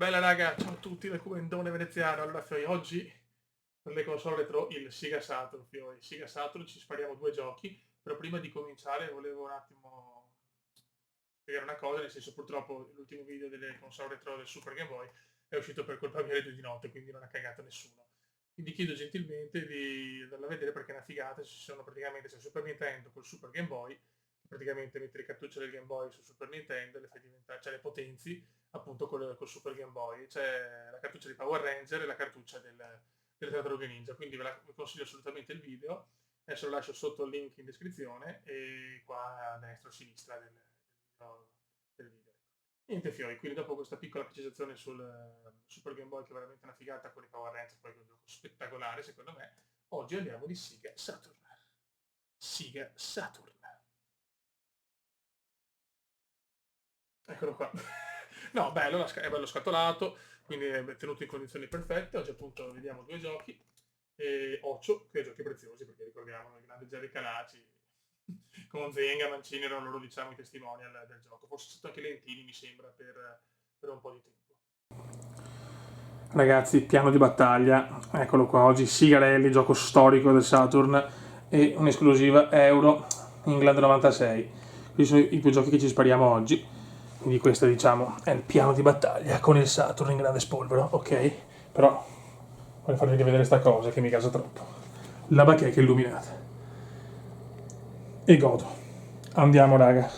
Bella raga, ciao a tutti dal Cubendone veneziano. Allora Fioi, oggi per le console retro il Sega Saturn, Fioi. Sega Saturn ci spariamo due giochi, però prima di cominciare volevo un attimo spiegare una cosa, nel senso purtroppo l'ultimo video delle console retro del Super Game Boy è uscito per colpa mia alle 2 di notte, quindi non ha cagato nessuno. Quindi chiedo gentilmente di andarla a vedere perché è una figata, ci sono praticamente c'è il Super Nintendo col Super Game Boy, praticamente metti le cartucce del Game Boy sul Super Nintendo, le fai diventare, cioè le potenzi appunto col Super Game Boy. C'è la cartuccia di Power Ranger e la cartuccia delle Tartarughe Ninja, quindi vi consiglio assolutamente il video. Adesso lo lascio sotto il link in descrizione e qua a destra o a sinistra del video. Niente Fiori, quindi dopo questa piccola precisazione sul Super Game Boy che è veramente una figata con i Power Rangers, poi è un gioco spettacolare secondo me, oggi andiamo di Sega Saturn. Sega Saturn. Eccolo qua. No, bello, è bello scatolato, quindi è tenuto in condizioni perfette. Oggi appunto vediamo due giochi, e Occio, che giochi preziosi, perché ricordiamo il grande Jerry Calaci, con Zenga, Mancini erano loro diciamo i testimonial del gioco. Forse c'è stato anche Lentini, mi sembra, per un po' di tempo. Ragazzi, piano di battaglia, eccolo qua, oggi Sigarelli, gioco storico del Saturn e un'esclusiva Euro England 96. Questi sono i due giochi che ci spariamo oggi, quindi questo diciamo è il piano di battaglia con il Saturn in grande spolvero, ok? Però voglio farvi rivedere sta cosa che mi casa troppo. La bacheca illuminata. E godo. Andiamo raga.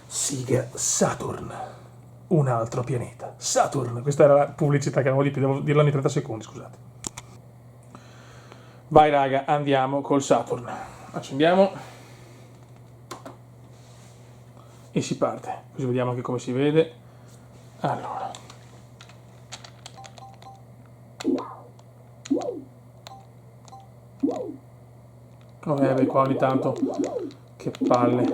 Sega Saturn. Un altro pianeta. Saturn. Questa era la pubblicità che avevo di più, devo dirla ogni 30 secondi, scusate. Vai raga, andiamo col Saturn. Accendiamo. E si parte. Così vediamo anche come si vede. Allora. Beh, qua ogni tanto. Che palle.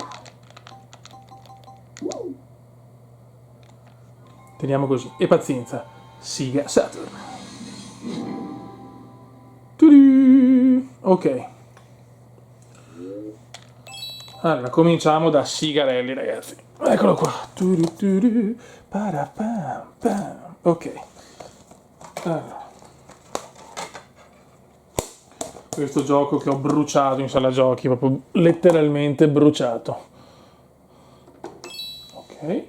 Teniamo così. E pazienza. Sega Saturn. Ok. Allora, cominciamo da Sigarelli, ragazzi. Eccolo qua. Ok. Allora. Questo gioco che ho bruciato in sala giochi, proprio letteralmente bruciato. Ok.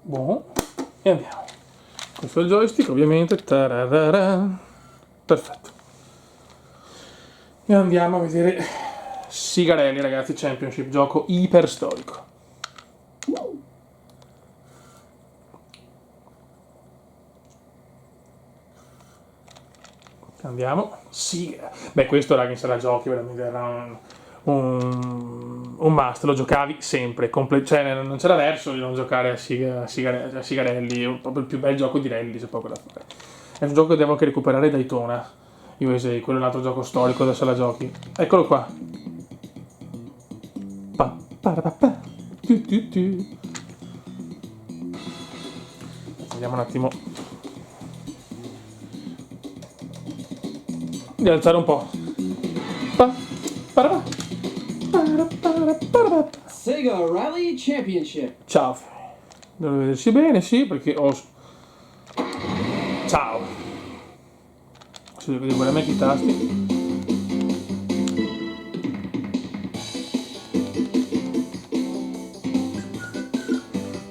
Buono. E andiamo. Questo è il joystick, ovviamente. Tararara. Perfetto. E andiamo a vedere Sigarelli, ragazzi, Championship, gioco iper storico. Andiamo. Siga. Beh, questo, raga, in sala giochi veramente era un must, lo giocavi sempre, cioè non c'era verso di non giocare a Sigarelli, è proprio il più bel gioco di rally, c'è poco da fare. È un gioco che devo anche recuperare, Daytona USA, quello è un altro gioco storico da sala giochi. Eccolo qua. Vediamo un attimo di alzare un po'. Sega Rally Championship. Ciao. Devo vedersi bene, sì, perché ho... Ciao. Se devo vedere bene i tasti.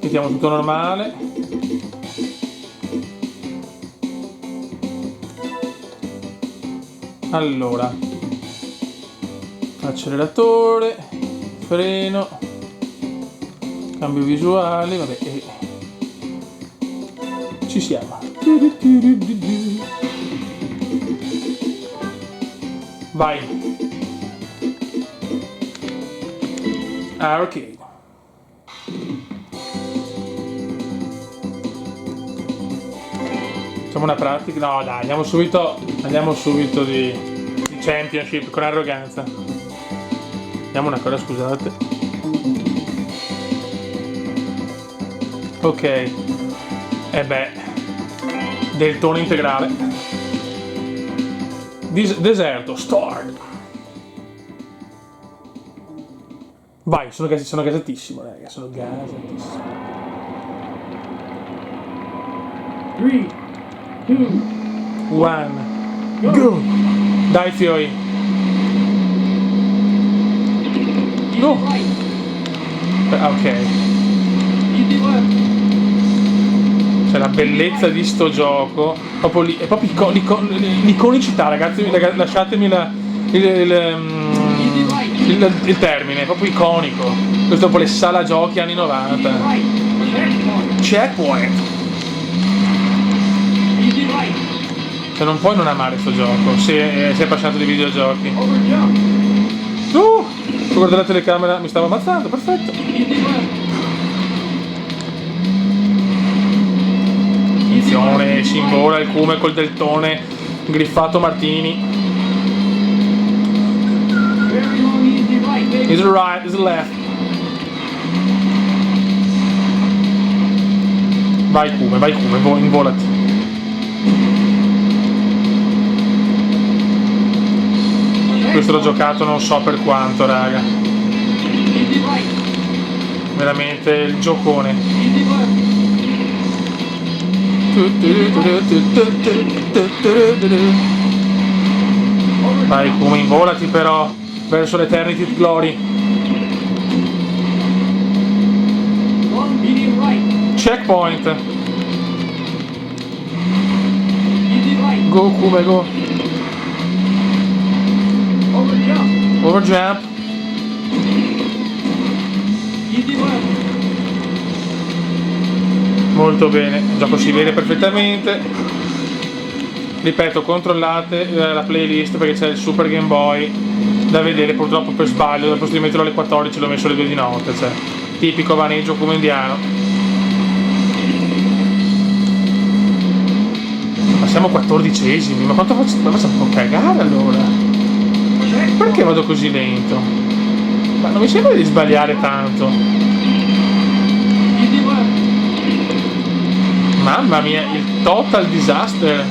Mettiamo tutto normale. Allora, acceleratore, freno, cambio visuale, vabbè, ci siamo. Vai. Arcade. Facciamo una pratica. No dai, andiamo subito di Championship con arroganza. Vediamo una cosa, scusate. Ok. E beh, del tono integrale. Deserto, start. Vai, sono gasatissimo, raga, sono gasatissimo. 3, 2, 1, go! Dai, fioi. No! Ok. easy left, Cioè la bellezza di sto gioco, proprio lì, è proprio l'iconicità, ragazzi, lasciatemi il termine, è proprio iconico. Questo dopo le sala giochi anni 90. right, checkpoint, Checkpoint! easy right, Cioè non puoi non amare sto gioco, se sei appassionato di videogiochi. over jump, Guarda la telecamera, mi stavo ammazzando, perfetto. easy left, Attenzione, si invola il cume col deltone griffato Martini. very long, easy right, baby, Is it right, is it left? Vai cume, involati. Questo l'ho giocato non so per quanto, raga. easy right, Veramente il giocone. easy left, over Vai jump, cume, involati però verso l'Eternity Glory. long, medium right, Checkpoint. easy right, Go cume, go. over jump, Over jump. easy left, Molto bene, il gioco si vede perfettamente. Ripeto, controllate la playlist perché c'è il Super Game Boy da vedere, purtroppo per sbaglio, dopo di metterlo alle 14 l'ho messo alle 2 di notte, cioè tipico vaneggio come indiano. Ma siamo 14esimi, ma quanto facciamo un po' cagare allora? Perché vado così lento? Ma non mi sembra di sbagliare tanto. easy left, Mamma mia, il total disaster.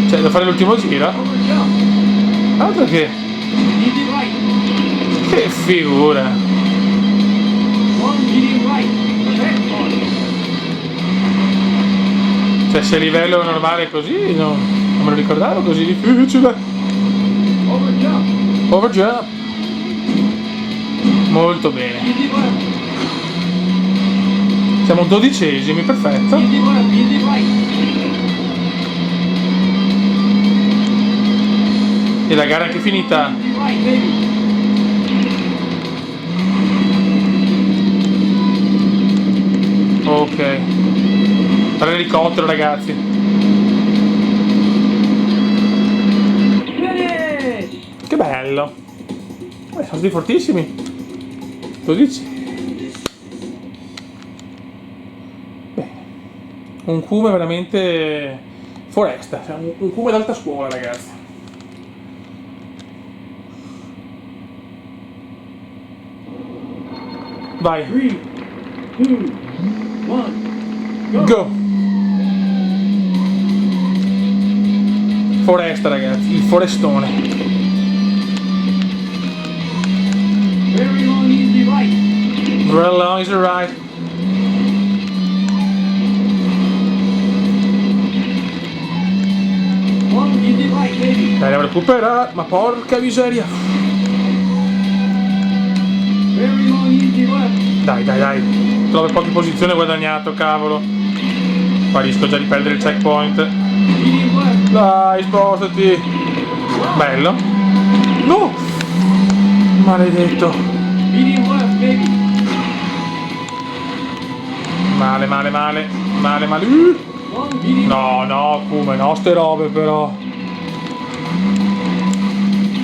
Cioè, devo fare l'ultimo giro? over jump, Altro che... easy right, Che figura. long, medium right, checkpoint, Cioè, se a livello normale è così, non me lo ricordavo così difficile. over jump, Over jump. Molto bene. easy left, Siamo 12esimi, perfetto. easy left, easy right, E la gara è anche finita. easy right, baby, Ok. L'elicottero, ragazzi. finish, Che bello. Sono stati fortissimi. 12. Bene. Un cume veramente foresta. Cioè un cume d'alta scuola, ragazzi. Vai. 3, 2, 1, Go! Foresta, ragazzi, il forestone. very long, easy right, Very long is right. long, easy right, baby, Dai, devo recuperare, ma porca miseria. very long, easy left, Dai. Trovo poche posizioni, ho guadagnato, cavolo. Qua rischio già di perdere il checkpoint. medium left, Dai, spostati. Bello. No! Maledetto. medium left, baby, Male. long, medium, No, come no, ste robe però.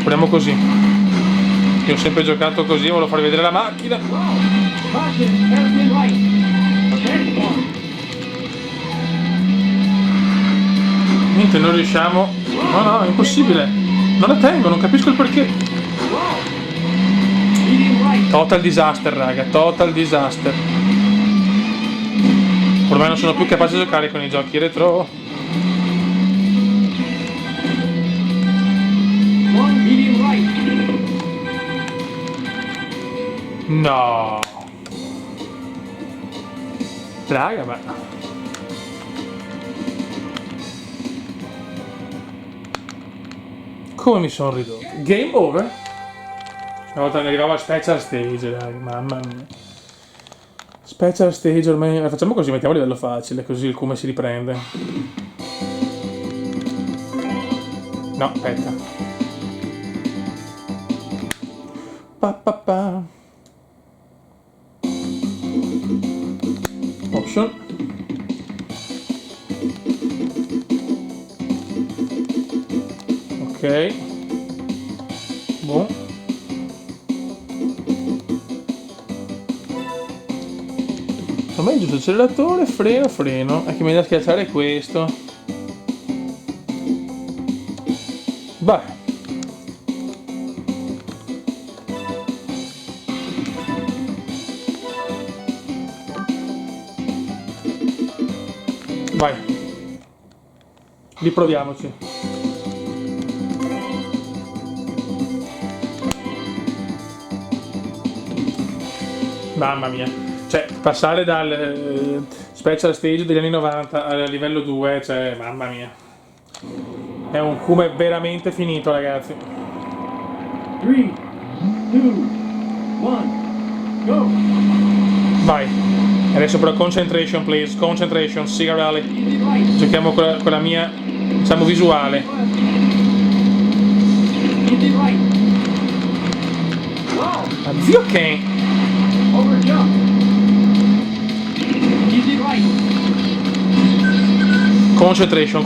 Proviamo così. Io ho sempre giocato così, volevo farvi vedere la macchina. caution, hairpin right, checkpoint, Niente, non riusciamo. No, è impossibile. Non la tengo, non capisco il perché. medium right, Total disaster, raga, total disaster. Ormai non sono più capace di giocare con i giochi retro. long, medium right, No. Raga, ma... Come mi sono ridotto? Game over? Una volta che arrivavo a Special Stage, raga, mamma mia. Special Stage ormai... Facciamo così, mettiamo a livello facile, così il come si riprende. No, aspetta. Pa pa pa. Option. Ok. Boh. Insomma è giusto acceleratore, freno. È che mi da schiacciare questo. Vai. Vai. Riproviamoci. Mamma mia. Cioè, passare dal Special Stage degli anni 90 al livello 2, cioè, mamma mia. È un come veramente finito, ragazzi. 3, 2, 1, go! Vai. Adesso però concentration, please. Concentration, Siga Rally. Easy right. Giochiamo con la mia, diciamo, visuale. Easy right. Wow! Ma zio Ken. Over jump. Easy right. Concentration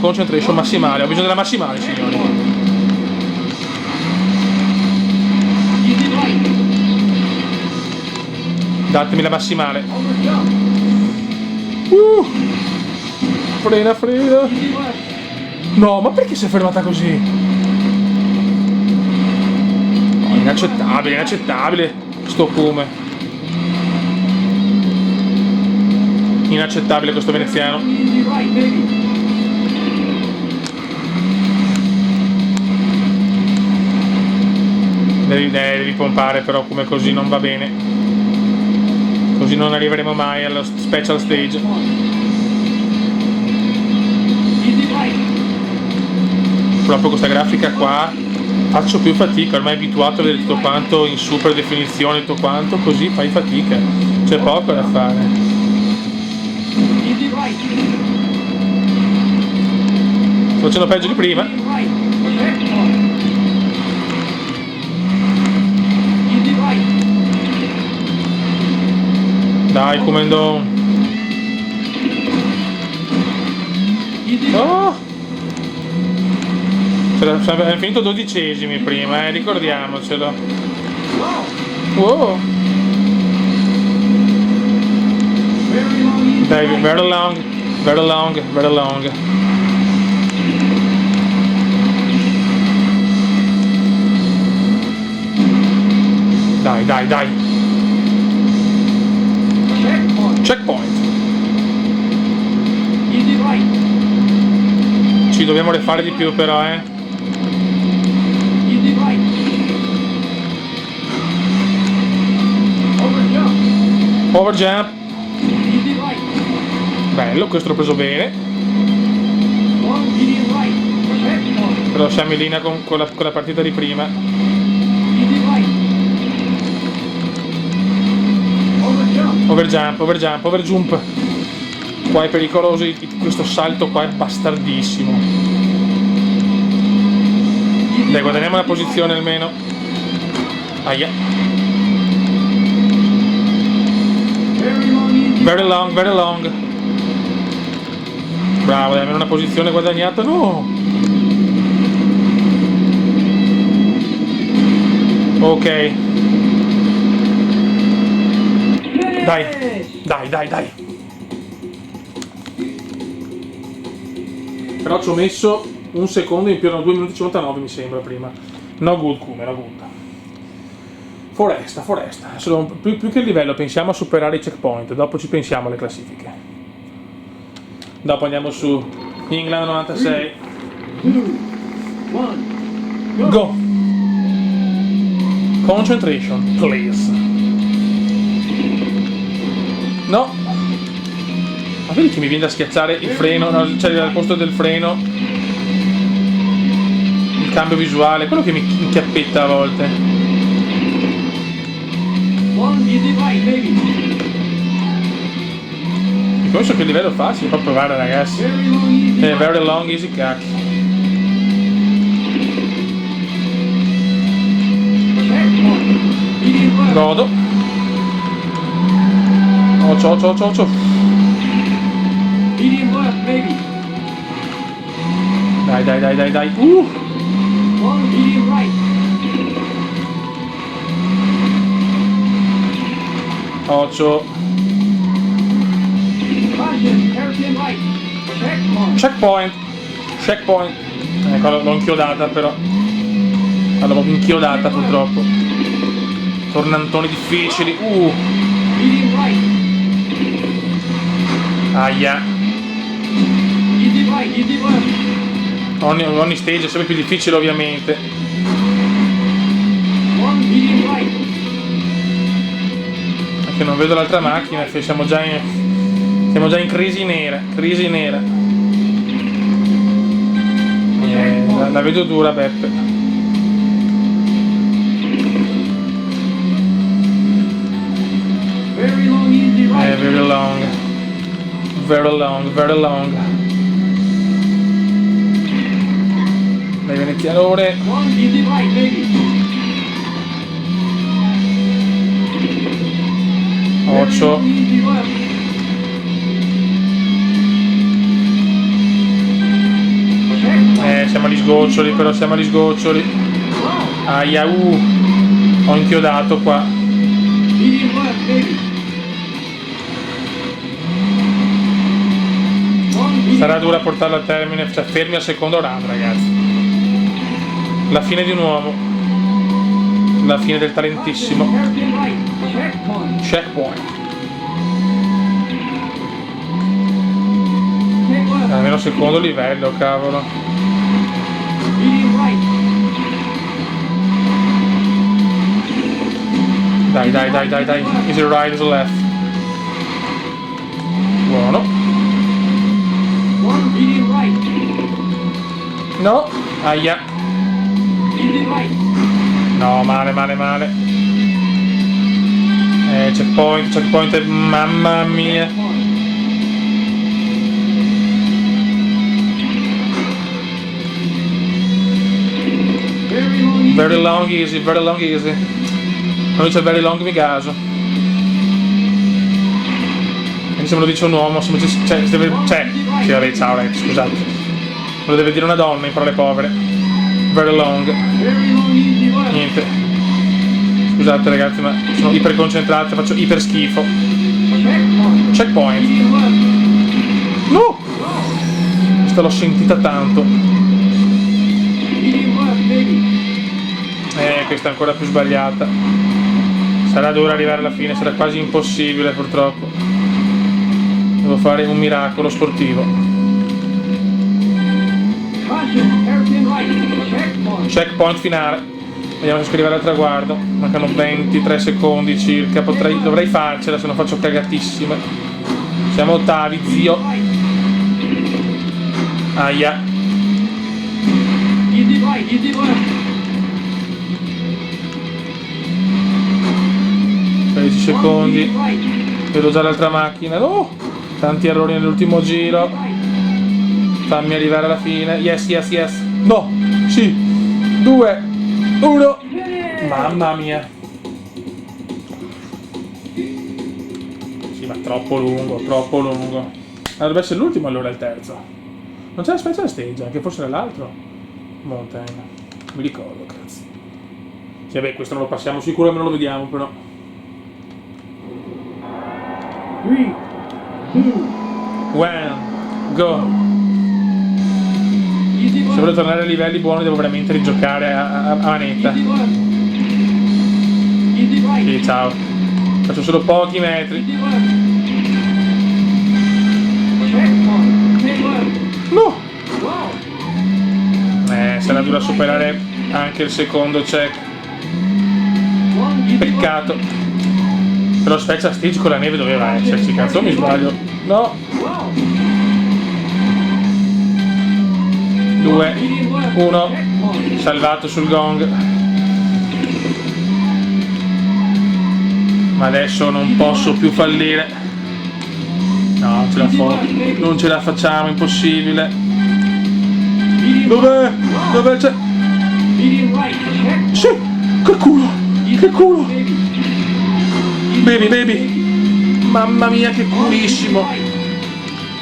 massimale. Ho bisogno della massimale, signori. Easy right. Datemi la massimale. Over jump. Frena. Easy left. No, ma perché si è fermata così? No, inaccettabile. Sto come. Inaccettabile questo veneziano. Easy right, baby. Devi pompare però, come così non va bene. Così non arriveremo mai allo Special Stage. Easy right. Proprio questa grafica qua faccio più fatica, ormai abituato a vedere tutto quanto in super definizione, tutto quanto, così fai fatica. C'è poco da fare. Easy right. Sto facendo peggio di prima. Easy right. Checkpoint. Easy right. Dai, Comendo. Easy right. Oh! Abbiamo finito 12esimi prima, ricordiamocelo. Wow! Very long, easy Dai, right. very long. Dai. Checkpoint. Checkpoint. Easy right. Ci dobbiamo rifare di più però, Easy right. Over jump. Over jump. Easy right. Bello, questo l'ho preso bene. Long, medium right. Checkpoint. Però siamo in linea con la partita di prima. Easy right. Over jump. Over jump. Qua è pericoloso, questo salto qua è bastardissimo. Dai, guadagniamo la posizione almeno. Aia. Very long, easy. Very long. Bravo, dai, almeno una posizione guadagnata. No! Ok. Dai. Però ci ho messo un secondo in più, erano 2 minuti e 59 mi sembra prima. No good, come, no good. Foresta. Adesso più che il livello pensiamo a superare i checkpoint, dopo ci pensiamo alle classifiche. Dopo andiamo su England 96. 2, 1, Go! Concentration, please. No! Ma vedi che mi viene da schiacciare il freno, no, cioè al posto del freno il cambio visuale, quello che mi inchiappetta a volte. E penso che il livello facile, può provare ragazzi. Very long easy cacchio. Godo. Occio. Dai. Occio. Checkpoint. Ecco, l'ho inchiodata però. L'avevo inchiodata purtroppo. Tornantoni difficili. Aia. Ogni stage è sempre più difficile ovviamente. Perché non vedo l'altra macchina, siamo già in crisi nera. La vedo dura, Beppe. Very long. Dai venezianore. Occio. Siamo agli sgoccioli. Aia, ho inchiodato qua. Sarà dura portarlo a termine, cioè fermi al secondo round ragazzi. La fine di un uomo. La fine del talentissimo. Checkpoint. Almeno secondo livello, cavolo. Dai. Easy right, easy left. Buono. No, aia. No, male. Checkpoint, mamma mia. Very long easy. Non c'è very long mi caso. Quindi se me lo dice un uomo, se deve, sì vabbè, ciao ragazzi, scusate. Me lo deve dire una donna in parole povere. Very long. Niente. Scusate ragazzi, ma sono iper concentrato, faccio iper schifo. Checkpoint. No! Questa l'ho sentita tanto. Questa è ancora più sbagliata. Sarà dura arrivare alla fine, sarà quasi impossibile purtroppo. Devo fare un miracolo sportivo. Checkpoint finale. Vediamo se arrivare al traguardo. Mancano 23 secondi circa. Dovrei farcela se non faccio cagatissime. Siamo ottavi, zio. Aia. 13 secondi. Vedo già l'altra macchina. Oh! Tanti errori nell'ultimo giro. Fammi arrivare alla fine. Yes. No! Sì! 2, 1. Mamma mia. Sì, ma troppo lungo. Dovrebbe essere l'ultimo allora il terzo. Non c'è la special stage, anche forse era l'altro. Mountain. Mi ricordo, cazzo. Sì, vabbè, questo non lo passiamo sicuro e non lo vediamo però. 3, 2, 1, go! Se voglio tornare a livelli buoni devo veramente rigiocare a manetta. Sì, ciao. Faccio solo pochi metri. No! Sarà dura superare anche il secondo check. Peccato. Però Special Stage con la neve doveva esserci, cazzo mi sbaglio. No. 2, 1, salvato sul gong. Ma adesso non posso più fallire. No, non ce la facciamo, impossibile. Dov'è? Dov'è c'è? Sì, che culo! Che culo! Baby, baby! Mamma mia, che culissimo!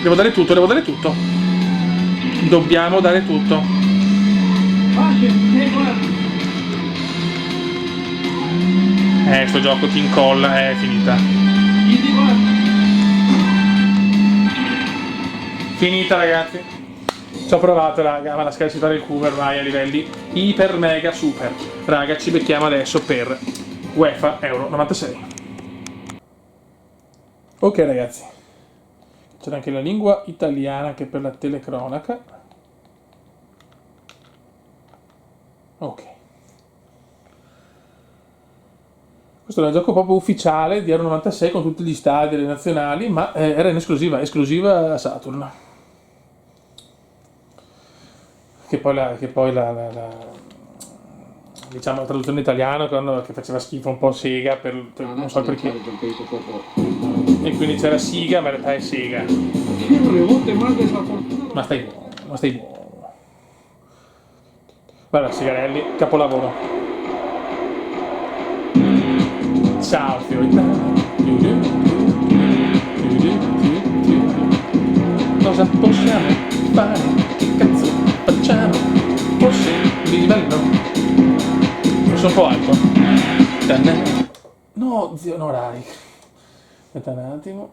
Devo dare tutto, devo dare tutto. Dobbiamo dare tutto. Sto gioco ti incolla, è finita. Finita, ragazzi. Ci ho provato, raga, ma la scarsità del cubo ormai a livelli iper mega super. Raga, ci becchiamo adesso per UEFA Euro 96. Ok, ragazzi. C'è anche la lingua italiana anche per la telecronaca. Ok. Questo è un gioco proprio ufficiale di Euro 96 con tutti gli stadi delle nazionali, ma era in esclusiva Saturn. Che poi diciamo la traduzione italiana che faceva schifo un po' Sega non so perché. E quindi c'era Siga, ma in realtà è Sega. Ma stai buono. Guarda, Sigarelli, capolavoro. Ciao Fiorità. Cosa possiamo fare? Che cazzo facciamo? Forse di livello? Forse un po' alto. No, zio, no, Rai. Aspetta un attimo.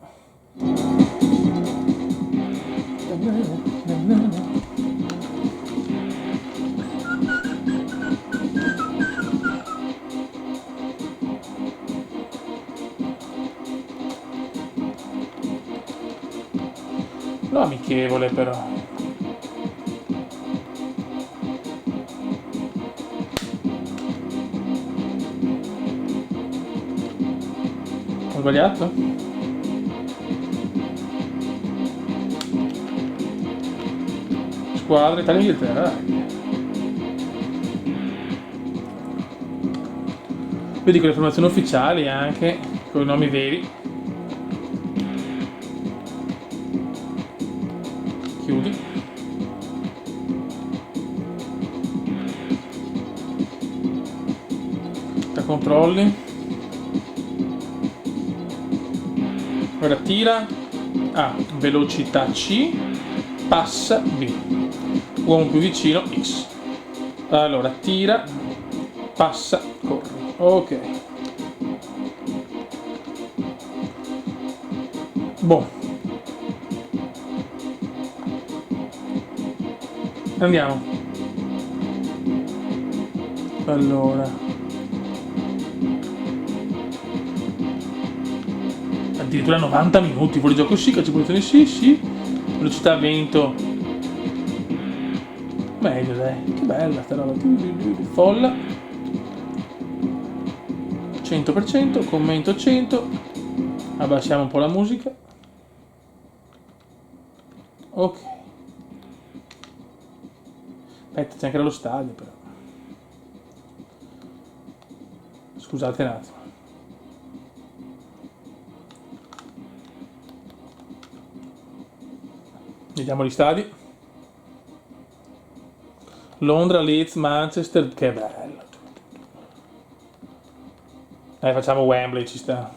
No, amichevole però. Ho sbagliato? Squadra Italia-Inghilterra. Vedi con le informazioni ufficiali anche, con i nomi veri. Chiudi. Da controlli. Ora tira A, velocità C, passa B, uomo più vicino X. Allora tira, passa, corri. Ok. Boh. Andiamo. Allora. Addirittura 90 minuti fuori gioco, sì, calcio punizione, sì. Velocità vento. Meglio, dai. Che bella sta roba. Folla. 100%, commento 100. Abbassiamo un po' la musica. Ok. Aspetta, c'è anche lo stadio però. Scusate un attimo. Vediamo gli stadi. Londra, Leeds, Manchester, che bello. Facciamo Wembley, ci sta.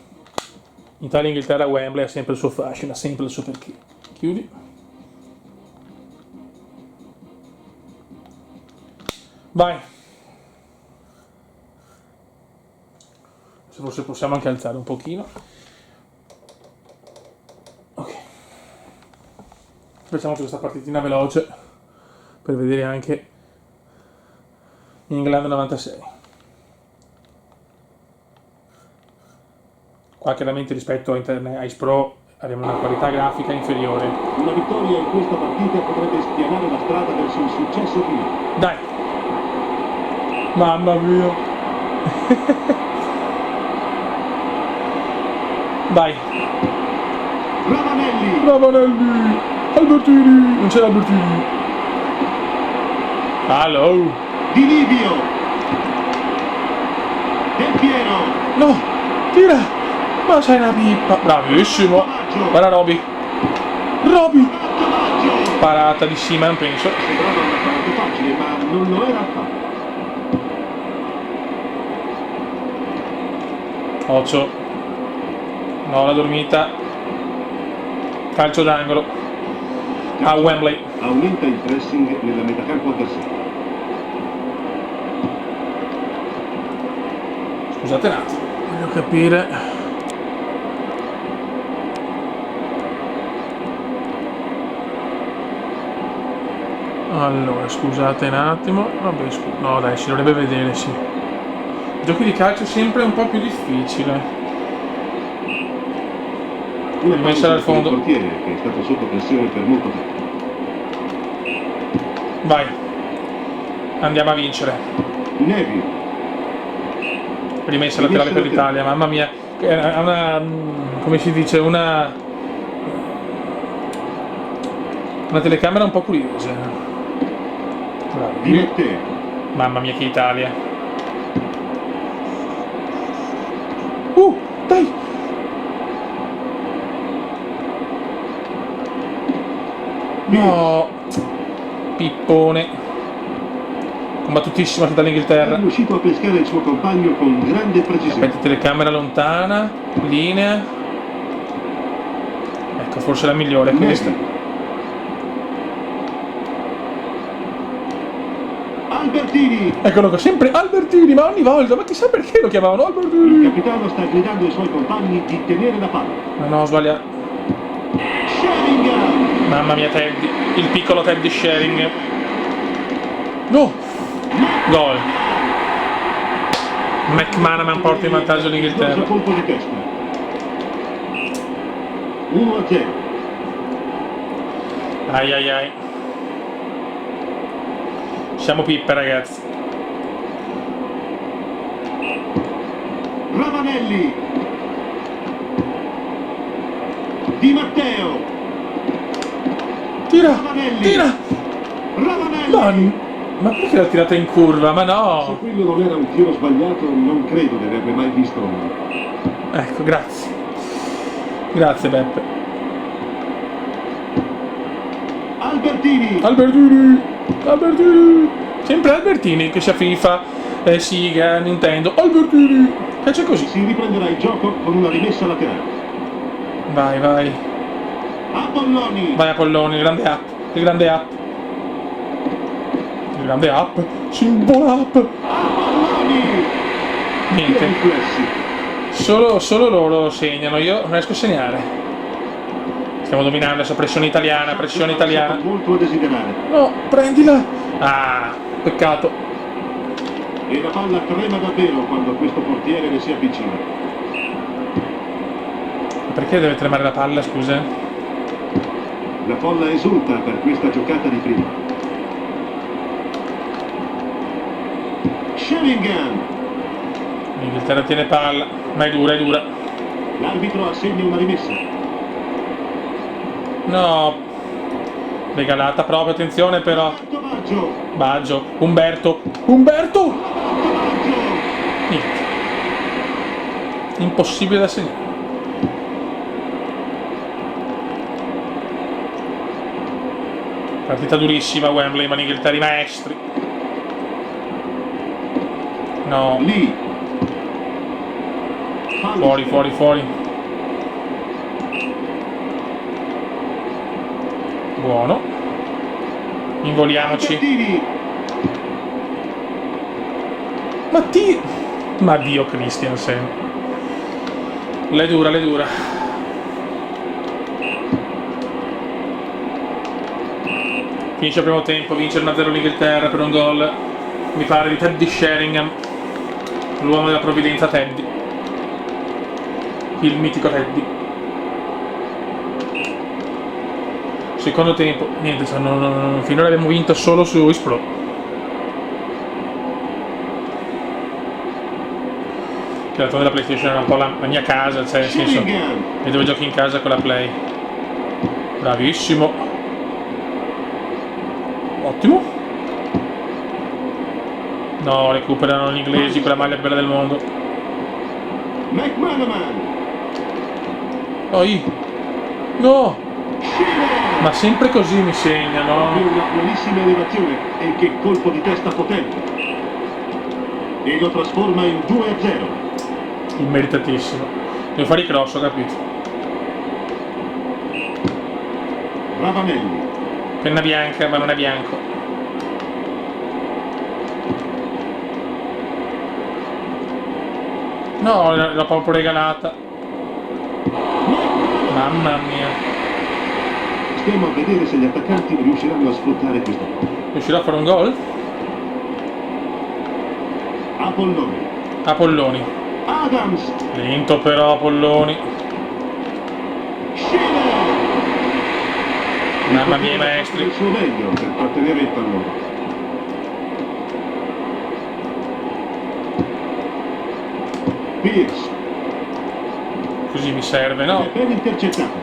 Italia e Inghilterra, Wembley ha sempre il suo fascino, ha sempre il suo perché. Chiudi. Vai. Se forse possiamo anche alzare un pochino. Ok. Facciamo questa partitina veloce per vedere anche England 96. Qua chiaramente rispetto a Internet Ice Pro abbiamo una qualità grafica inferiore. Una vittoria in questa partita potrebbe spianare la strada verso il successo finale. Dai! Mamma mia! Dai. Ravanelli. Ravanelli. Albertini. Non c'è Albertini. Allo. Di Livio. Del Piero. No. Tira. Ma sei una pippa. Bravissimo. Guarda Roby. Roby. Tomaggio. Parata di Seaman, penso. Sembrava una parata facile, ma non lo era affatto. Occhio. No, la dormita. Calcio d'angolo. A Wembley. Aumenta il pressing nella metacampo avversaria. Scusate un attimo. Voglio capire. Allora, scusate un attimo. Vabbè, no dai, si dovrebbe vedere, sì. I giochi di calcio è sempre un po' più difficile. Una Rimessa dal pausa per il fondo. portiere che è stato sotto pressione per molto tempo. Vai. Andiamo a vincere. Nevi. Rimessa laterale per l'Italia, mamma mia. È una... come si dice, una telecamera un po' curiosa. Di Bravi. Matteo. Mamma mia che Italia. Dai! No! Pippone. Combattutissima dall'Inghilterra. È riuscito a pescare il suo compagno con grande precisione. Aspetta, telecamera lontana, linea. Ecco, forse la migliore è questa. Albertini. Eccolo qua, sempre Albertini, ma ogni volta, ma chissà perché lo chiamavano Il Albertini. capitano sta gridando ai suoi compagni di tenere la palla. No, ho sbagliato. Sheringham. Mamma mia, Teddy, il piccolo Teddy Sheringham. No! Gol. McManaman porta in vantaggio l'Inghilterra. Colpo di testa. 1-0. Ai ai ai. Siamo pippe, ragazzi. Ravanelli. Di Matteo. Tira! Ravanelli. Tira! Ravanelli. Ma perché l'ha tirata in curva? Ma Se no! quello non era un tiro sbagliato, non credo di averne mai visto uno. Ecco, grazie. Grazie, Beppe. Albertini. Albertini! Albertini! Sempre Albertini, che sia FIFA, Sega, Nintendo. Albertini! Piace così. Si riprenderà il gioco con una rimessa laterale. Vai, vai. Apolloni. Vai Apolloni, il grande up. Il grande up. Il grande up. Simbolo up. Apolloni. Che Niente. riflessi. Solo loro segnano, io non riesco a segnare. Stiamo dominando adesso, pressione italiana, pressione italiana. Molto a desiderare. No, prendila! Ah, peccato. E la palla trema davvero quando questo portiere ne si avvicina. Perché deve tremare la palla, scusa? La folla esulta per questa giocata di prima. Sheringham. L'Inghilterra tiene palla, ma è dura, è dura. L'arbitro assegna una rimessa. No, regalata proprio, attenzione però. Tomaggio. Baggio, Umberto, Umberto! Tomaggio. Niente. Impossibile da segnare. Partita durissima Wembley, ma l'Inghilterra i maestri. No, Lì. fuori, fuori, fuori. Buono. Involiamoci. Albertini. Ma Dio Christiansen. L'è dura, l'è dura. Finisce il primo tempo, vince il 1-0 l'Inghilterra per un gol, mi pare, di Teddy Sheringham, l'uomo della provvidenza Teddy. Il mitico Teddy. Secondo tempo, niente, cioè finora abbiamo vinto solo su Ispro. della PlayStation era un po' la mia casa, cioè nel senso, Sheringham. e dove giochi in casa con la Play. Bravissimo. Ottimo. No, recuperano gli inglesi, quella maglia più bella del mondo. McManaman. Poi. No! Shearer. Ma sempre così mi segnano. Una buonissima elevazione e che colpo di testa potente. E lo trasforma in 2-0. Immeritatissimo. Devo fare i cross, ho capito. Ravanelli. Penna bianca, ma non è bianco. No, l'ho proprio regalata. Mamma mia. Stiamo a vedere se gli attaccanti riusciranno a sfruttare questo gol. Riuscirò a fare un gol? Apolloni. Apolloni. Adams. Lento però Apolloni. Shearer. Mamma mia i maestri. Il suo meglio per trattenere il pallone. Pierce. Così mi serve, no? È ben intercettato.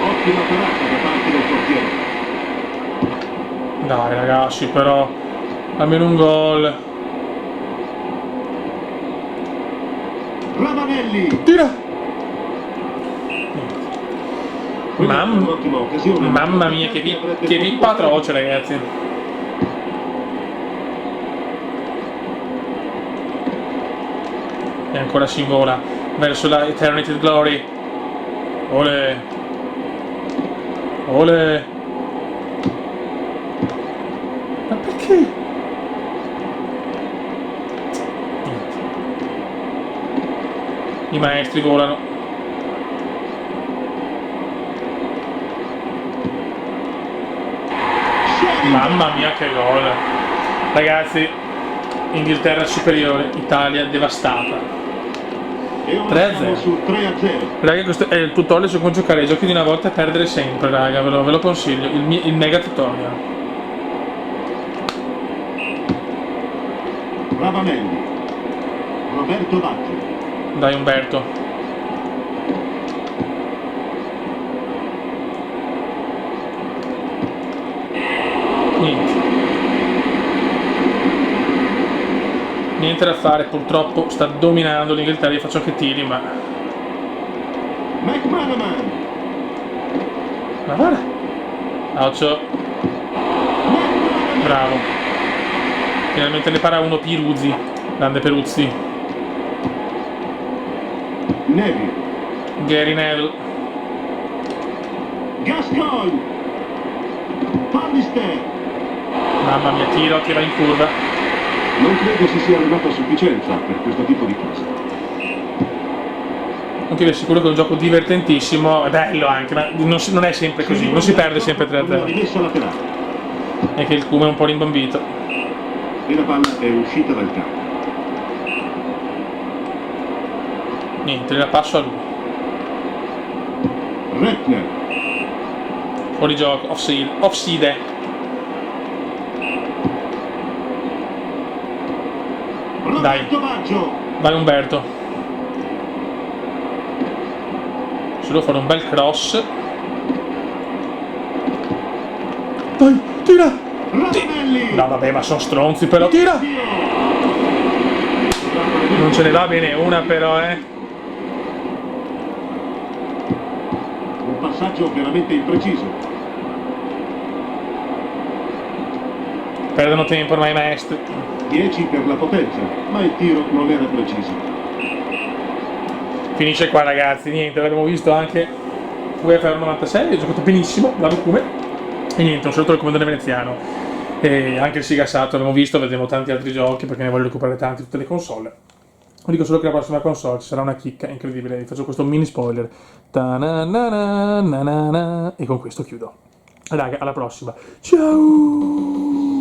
Ottima parata da parte del portiere. Dai ragazzi, però almeno un gol. Ravanelli. Tira! Quella è un'ottima occasione. Mamma mia, che vippa atroce, ragazzi. E ancora si vola verso la Eternity Glory. Ole. Ole. Ma perché? Niente. I maestri volano. Mamma mia che gol. Ragazzi, Inghilterra superiore, Italia devastata. E ora 3-0. siamo su 3-0. Raga, questo è il tutorial su come giocare ai giochi di una volta e perdere sempre, raga, ve lo consiglio, il mega tutorial. Ravanelli. Roberto Baggio. Dai Umberto. Niente. Niente da fare, purtroppo sta dominando l'Inghilterra, io faccio anche tiri, ma... McManaman. Ma guarda! Occhio. Bravo. Finalmente ne para uno Piruzzi. Grande Peruzzi. Neville. Gary Neville. Gascoigne. Pallister. Mamma mia, tiro che va in curva. Non credo si sia arrivato a sufficienza per questo tipo di cosa. Non ti assicuro che è un gioco divertentissimo, è bello anche, ma non è sempre così, non si perde sempre Una 3-0. rimessa laterale. È che il Cume è un po' rimbambito. E la palla è uscita dal campo. Niente, la passo a lui. Rettner. Fuori gioco, offside. Dai. Roberto Baggio. Vai Umberto. Se devo fare un bel cross. Dai, tira! Ravanelli. No vabbè, ma sono stronzi però, tira! Non ce ne va bene una però, Un passaggio veramente impreciso. Perdono tempo ormai i maestri. 10 per la potenza, ma il tiro non era preciso. Finisce qua ragazzi, niente, l'abbiamo visto anche UEFA 96, ha giocato benissimo, bravo Cume. E niente, un saluto al comandante veneziano. E anche il Siga Saturn l'abbiamo visto, vedremo tanti altri giochi perché ne voglio recuperare tanti tutte le console. Vi dico solo che la prossima console ci sarà una chicca incredibile, vi faccio questo mini spoiler. Ta-na-na-na-na-na-na. E con questo chiudo. Raga, alla prossima. Ciao!